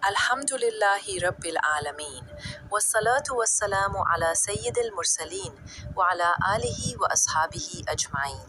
अल्हम्दुलिल्लाहि रब्बिल आलमीन वस्सलातु वस्सलामु अला सय्यिदिल मुरसलीन व अला आलिहि व अस्हाबिहि अजमाइन।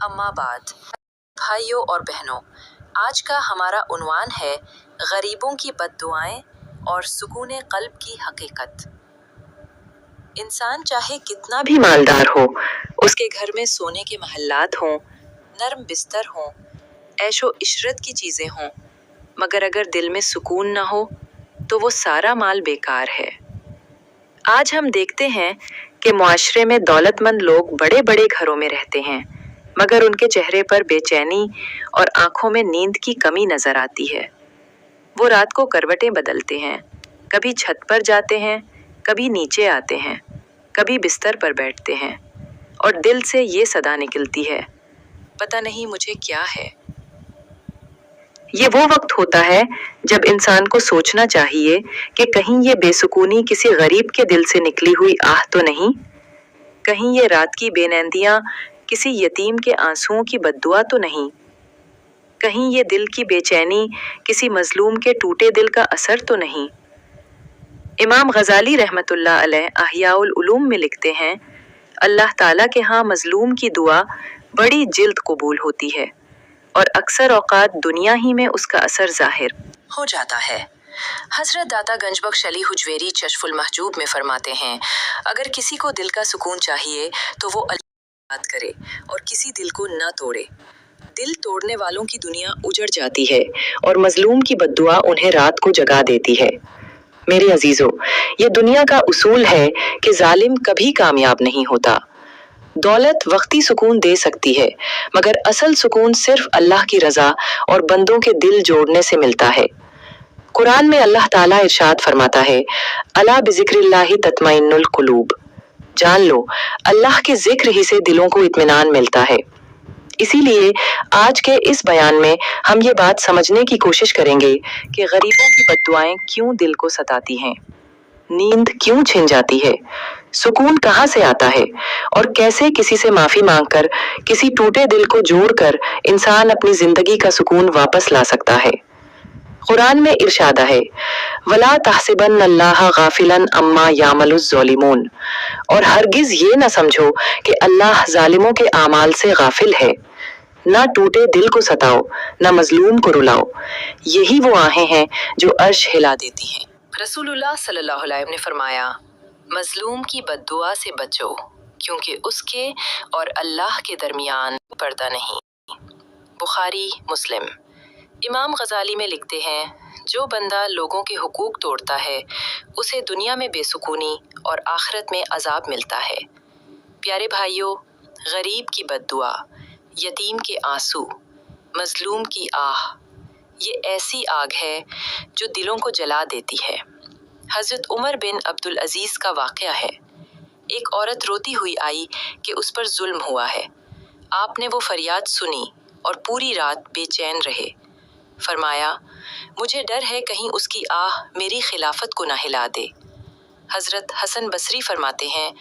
अम्मा बाद। भाइयों और बहनों, आज का हमारा उन्वान है गरीबों की बद्दुआएं और सुकून कल्ब की हकीकत। इंसान चाहे कितना भी मालदार हो, उसके घर में सोने के महल्लात हों, नर्म बिस्तर हों, ऐशो इशरत की चीज़ें हों, मगर अगर दिल में सुकून ना हो तो वो सारा माल बेकार है। आज हम देखते हैं कि मुआशरे में दौलतमंद लोग बड़े बड़े घरों में रहते हैं, मगर उनके चेहरे पर बेचैनी और आंखों में नींद की कमी नजर आती है। वो रात को करवटें बदलते हैं, कभी छत पर जाते हैं, कभी नीचे आते हैं, कभी बिस्तर पर बैठते हैं, और दिल से ये सदा निकलती है, पता नहीं मुझे क्या है। ये वो वक्त होता है जब इंसान को सोचना चाहिए कि कहीं ये बेसुकूनी किसी गरीब के दिल से निकली हुई आह तो नहीं, कहीं ये रात की बेनींदियां किसी यतीम के आंसुओं की बद्दुआ तो नहीं, कहीं ये दिल की बेचैनी किसी मजलूम के टूटे दिल का असर तो नहीं। इमाम गजाली रहमतुल्लाह अलैह अहयाउल उलूम में लिखते हैं, अल्लाह ताला के यहाँ मजलूम की दुआ बड़ी जिल्द कबूल होती है और अक्सर औकात दुनिया ही में उसका असर जाहिर हो जाता है। हजरत दाता गंजबख्श अली हुजवेरी चश्फुल महजूब में फरमाते हैं, अगर किसी को दिल का सुकून चाहिए तो वो अल्लाह याद करे और किसी दिल को न तोड़े। दिल तोड़ने वालों की दुनिया उजड़ जाती है और मजलूम की बद्दुआ उन्हें रात को जगा देती है। मेरे अजीजों, ये दुनिया का उसूल है कि जालिम कभी कामयाब नहीं होता। दौलत वक्ती सुकून दे सकती है, मगर असल सुकून सिर्फ अल्लाह की रजा और बंदों के दिल जोड़ने से मिलता है। कुरान में अल्लाह ताला इरशाद फरमाता है, अला बिज़िक्रिल्लाहि तत्मइन्नुल कुलूब, जान लो अल्लाह के जिक्र ही से दिलों को इत्मीनान मिलता है। इसीलिए आज के इस बयान में हम ये बात समझने की कोशिश करेंगे कि गरीबों की बद्दुआएं क्यों दिल को सताती हैं, नींद क्यों छिन जाती है, सुकून कहाँ से आता है, और कैसे किसी से माफी मांगकर किसी टूटे दिल को जोड़कर इंसान अपनी जिंदगी का सुकून वापस ला सकता है। कुरान में इरशाद है, वला तहसिबन्नल्लाह गाफिलन अम्मा यामलुज़ ज़ालिमून, और हरगिज ये न समझो कि अल्लाह जालिमों के आमाल से गाफिल है। ना टूटे दिल को सताओ, ना मजलूम को रुलाओ, यही वो आहें हैं जो अर्श हिला देती हैं। रसूलुल्लाह सल्लल्लाहु अलैहि वसल्लम ने फरमाया, मजलूम की बद्दुआ से बचो, क्योंकि उसके और अल्लाह के दरमियान पर्दा नहीं। बुखारी मुस्लिम। इमाम गजाली में लिखते हैं, जो बंदा लोगों के हुकूक तोड़ता है उसे दुनिया में बेसुकूनी और आखिरत में अजाब मिलता है। प्यारे भाइयों, गरीब की बद्दुआ, यतीम के आंसू, मजलूम की आह, ये ऐसी आग है जो दिलों को जला देती है। हज़रत उमर बिन अब्दुल अजीज़ का वाक़या है। एक औरत रोती हुई आई कि उस पर जुल्म हुआ है। आपने वो फरियाद सुनी और पूरी रात बेचैन रहे। फरमाया, मुझे डर है कहीं उसकी आह मेरी खिलाफत को ना हिला दे। हज़रत हसन बसरी फरमाते हैं,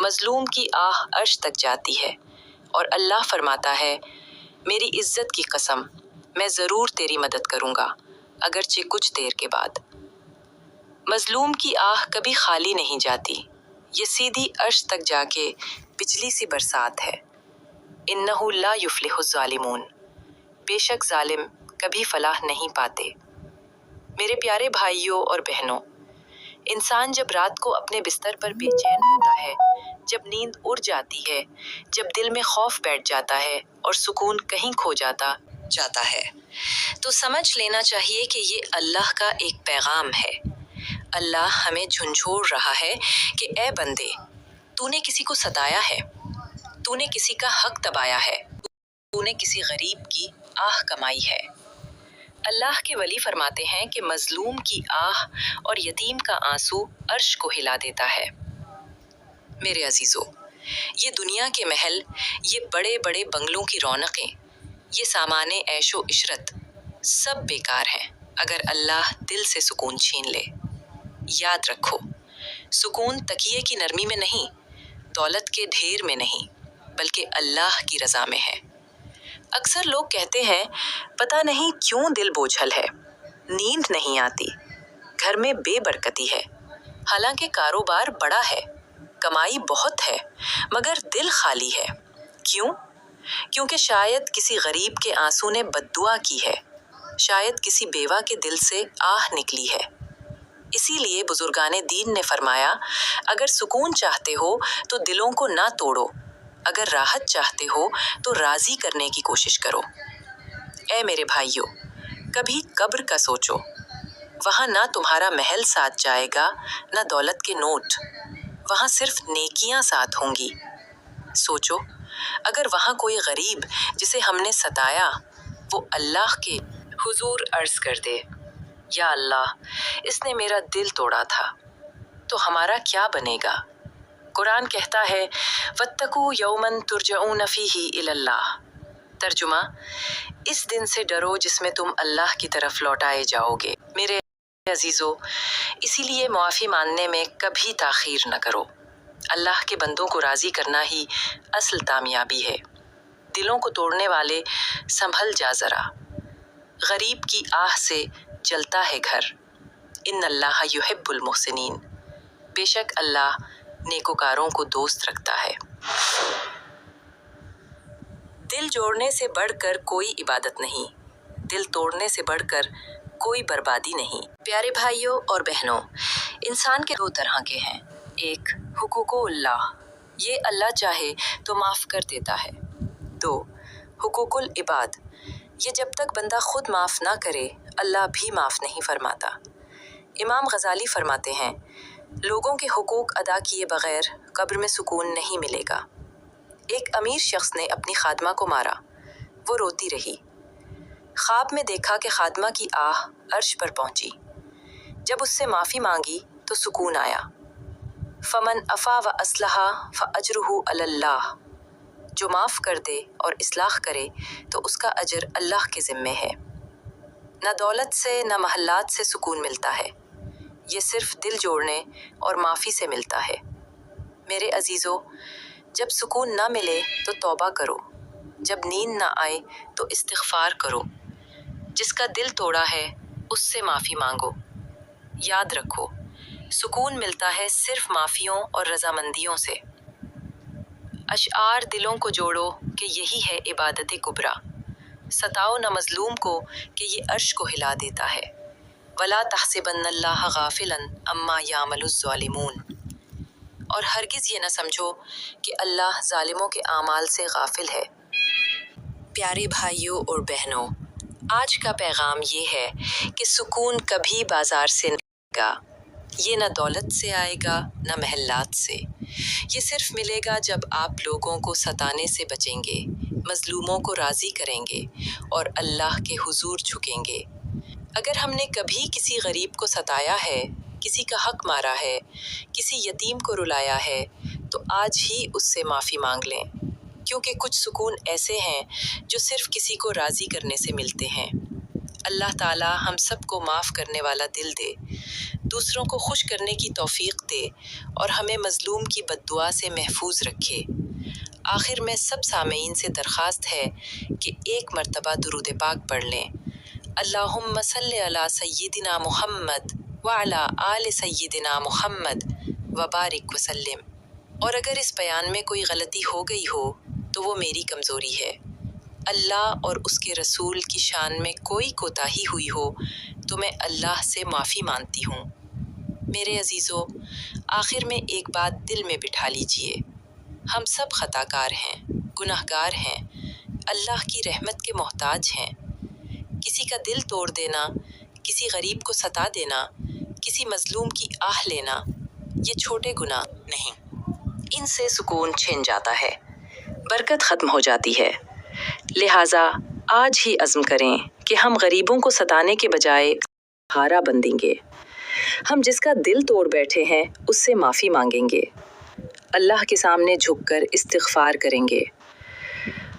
मजलूम की आह अर्श तक जाती है और अल्लाह फरमाता है, मेरी इज्जत की कसम, मैं ज़रूर तेरी मदद करूँगा, अगरचे कुछ देर के बाद। मजलूम की आह कभी खाली नहीं जाती, ये सीधी अर्श तक जाके बिजली सी बरसात है। इन्नहु ला युफ्लिहुज़ ज़ालिमून, बेशक जालिम कभी फलाह नहीं पाते। मेरे प्यारे भाइयों और बहनों, इंसान जब रात को अपने बिस्तर पर बेचैन होता है, जब नींद उड़ जाती है, जब दिल में खौफ बैठ जाता है और सुकून कहीं खो जाता है, तो समझ लेना चाहिए कि ये अल्लाह का एक पैगाम है। अल्लाह हमें झुंझोड़ रहा है कि ए बंदे, तूने किसी को सताया है, तूने किसी का हक दबाया है, तूने किसी गरीब की आह कमाई है। अल्लाह के वली फरमाते हैं कि मजलूम की आह और यतीम का आंसू अर्श को हिला देता है। मेरे अजीजों, ये दुनिया के महल, ये बड़े बड़े बंगलों की रौनकें, ये सामाने ऐशो इशरत सब बेकार हैं अगर अल्लाह दिल से सुकून छीन ले। याद रखो, सुकून तकिए की नरमी में नहीं, दौलत के ढेर में नहीं, बल्कि अल्लाह की रज़ा में है। अक्सर लोग कहते हैं, पता नहीं क्यों दिल बोझल है, नींद नहीं आती, گھر میں بے برکتی ہے، حالانکہ کاروبار بڑا ہے، کمائی بہت ہے، مگر دل خالی ہے۔ کیوں؟ کیونکہ شاید کسی غریب کے آنسو نے بددعا کی ہے، شاید کسی بیوہ کے دل سے آہ نکلی ہے۔ اسی لیے بزرگان دین نے فرمایا، اگر سکون چاہتے ہو تو دلوں کو نہ توڑو، اگر راحت چاہتے ہو تو راضی کرنے کی کوشش کرو۔ اے میرے بھائیو، کبھی قبر کا سوچو، وہاں نہ تمہارا محل ساتھ جائے گا، نہ دولت کے نوٹ، وہاں صرف نیکیاں ساتھ ہوں گی۔ سوچو، اگر وہاں کوئی غریب جسے ہم نے ستایا، وہ اللہ کے حضور عرض کر دے، یا اللہ، اس نے میرا دل توڑا تھا، تو ہمارا کیا بنے گا؟ قرآن کہتا ہے، وَاتَّقُوا يَوْمًا تُرْجَعُونَ فِيهِ إِلَى اللَّهِ۔ ترجمہ، اس دن سے ڈرو جس میں تم اللہ کی طرف لوٹائے جاؤ گے۔ میرے عزیزو، اسی لیے معافی مانگنے میں کبھی تاخیر نہ کرو۔ اللہ کے بندوں کو راضی کرنا ہی اصل کامیابی ہے۔ دلوں کو توڑنے والے، سنبھل جا ذرا، غریب کی آہ سے جلتا ہے گھر۔ ان اللہ یحب المحسنین، بے شک اللہ نیکوکاروں کو دوست رکھتا ہے۔ دل جوڑنے سے بڑھ کر کوئی عبادت نہیں، دل توڑنے سے بڑھ کر کوئی بربادی نہیں۔ پیارے بھائیوں اور بہنوں، انسان کے دو طرح کے ہیں۔ ایک، حقوق اللہ، یہ اللہ چاہے تو معاف کر دیتا ہے۔ دو، حقوق العباد، یہ جب تک بندہ خود معاف نہ کرے، اللہ بھی معاف نہیں فرماتا۔ امام غزالی فرماتے ہیں، لوگوں کے حقوق ادا کیے بغیر قبر میں سکون نہیں ملے گا۔ ایک امیر شخص نے اپنی خادمہ کو مارا، وہ روتی رہی۔ خواب میں دیکھا کہ خادمہ کی آہ عرش پر پہنچی۔ جب اس سے معافی مانگی تو سکون آیا۔ فمن عفا و اصلح فاجرہ علی اللہ، جو معاف کر دے اور اصلاح کرے تو اس کا اجر اللہ کے ذمے ہے۔ نہ دولت سے نہ محلات سے سکون ملتا ہے، یہ صرف دل جوڑنے اور معافی سے ملتا ہے۔ میرے عزیزو، جب سکون نہ ملے تو توبہ کرو، جب نیند نہ آئے تو استغفار کرو۔ جس کا دل توڑا ہے اس سے معافی مانگو۔ یاد رکھو، سکون ملتا ہے صرف معافیوں اور رضامندیوں سے۔ اشعار دلوں کو جوڑو کہ یہی ہے عبادت کبریٰ۔ ستاؤ نہ مظلوم کو کہ یہ عرش کو ہلا دیتا ہے۔ وَلَا تَحْسَبَنَّ اللَّهَ غَافِلًا عَمَّا يَعْمَلُ الظَّالِمُونَ، اور ہرگز یہ نہ سمجھو کہ اللہ ظالموں کے اعمال سے غافل ہے۔ پیارے بھائیوں اور بہنوں، آج کا پیغام یہ ہے کہ سکون کبھی بازار سے نہیں ملے گا، یہ نہ دولت سے آئے گا نہ محلات سے، یہ صرف ملے گا جب آپ لوگوں کو ستانے سے بچیں گے، مظلوموں کو راضی کریں گے اور اللہ کے حضور جھکیں گے۔ اگر ہم نے کبھی کسی غریب کو ستایا ہے، کسی کا حق مارا ہے، کسی یتیم کو رلایا ہے، تو آج ہی اس سے معافی مانگ لیں، کیونکہ کچھ سکون ایسے ہیں جو صرف کسی کو راضی کرنے سے ملتے ہیں۔ اللہ تعالیٰ ہم سب کو معاف کرنے والا دل دے، دوسروں کو خوش کرنے کی توفیق دے اور ہمیں مظلوم کی بددعا سے محفوظ رکھے۔ آخر میں سب سامعین سے درخواست ہے کہ ایک مرتبہ درود پاک پڑھ لیں۔ اللہم صلی علی سیدنا محمد وعلی آل سیدنا محمد وبارک وسلم۔ اور اگر اس بیان میں کوئی غلطی ہو گئی ہو تو وہ میری کمزوری ہے۔ اللہ اور اس کے رسول کی شان میں کوئی کوتاہی ہوئی ہو تو میں اللہ سے معافی مانگتی ہوں۔ میرے عزیزو، آخر میں ایک بات دل میں بٹھا لیجئے، ہم سب خطا کار ہیں، گناہ گار ہیں، اللہ کی رحمت کے محتاج ہیں۔ کسی کا دل توڑ دینا، کسی غریب کو ستا دینا، کسی مظلوم کی آہ لینا، یہ چھوٹے گناہ نہیں، ان سے سکون چھن جاتا ہے، برکت ختم ہو جاتی ہے۔ لہٰذا آج ہی عزم کریں کہ ہم غریبوں کو ستانے کے بجائے سہارا بندیں گے۔ ہم جس کا دل توڑ بیٹھے ہیں اس سے معافی مانگیں گے، اللہ کے سامنے جھک کر استغفار کریں گے۔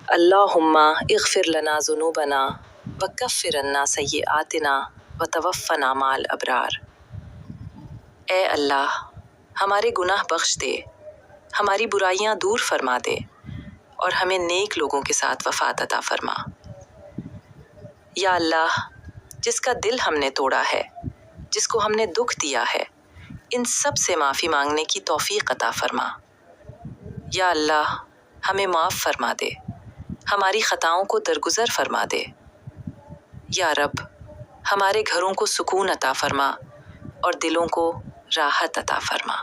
اللہم اغفر لنا ذنوبنا وکفر عنا سیئاتنا وتوفنا مع الابرار۔ اے اللہ، ہمارے گناہ بخش دے، ہماری برائیاں دور فرما دے اور ہمیں نیک لوگوں کے ساتھ وفات عطا فرما۔ یا اللہ، جس کا دل ہم نے توڑا ہے، جس کو ہم نے دکھ دیا ہے، ان سب سے معافی مانگنے کی توفیق عطا فرما۔ یا اللہ، ہمیں معاف فرما دے، ہماری خطاؤں کو درگزر فرما دے۔ یا رب، ہمارے گھروں کو سکون عطا فرما اور دلوں کو راحت عطا فرما۔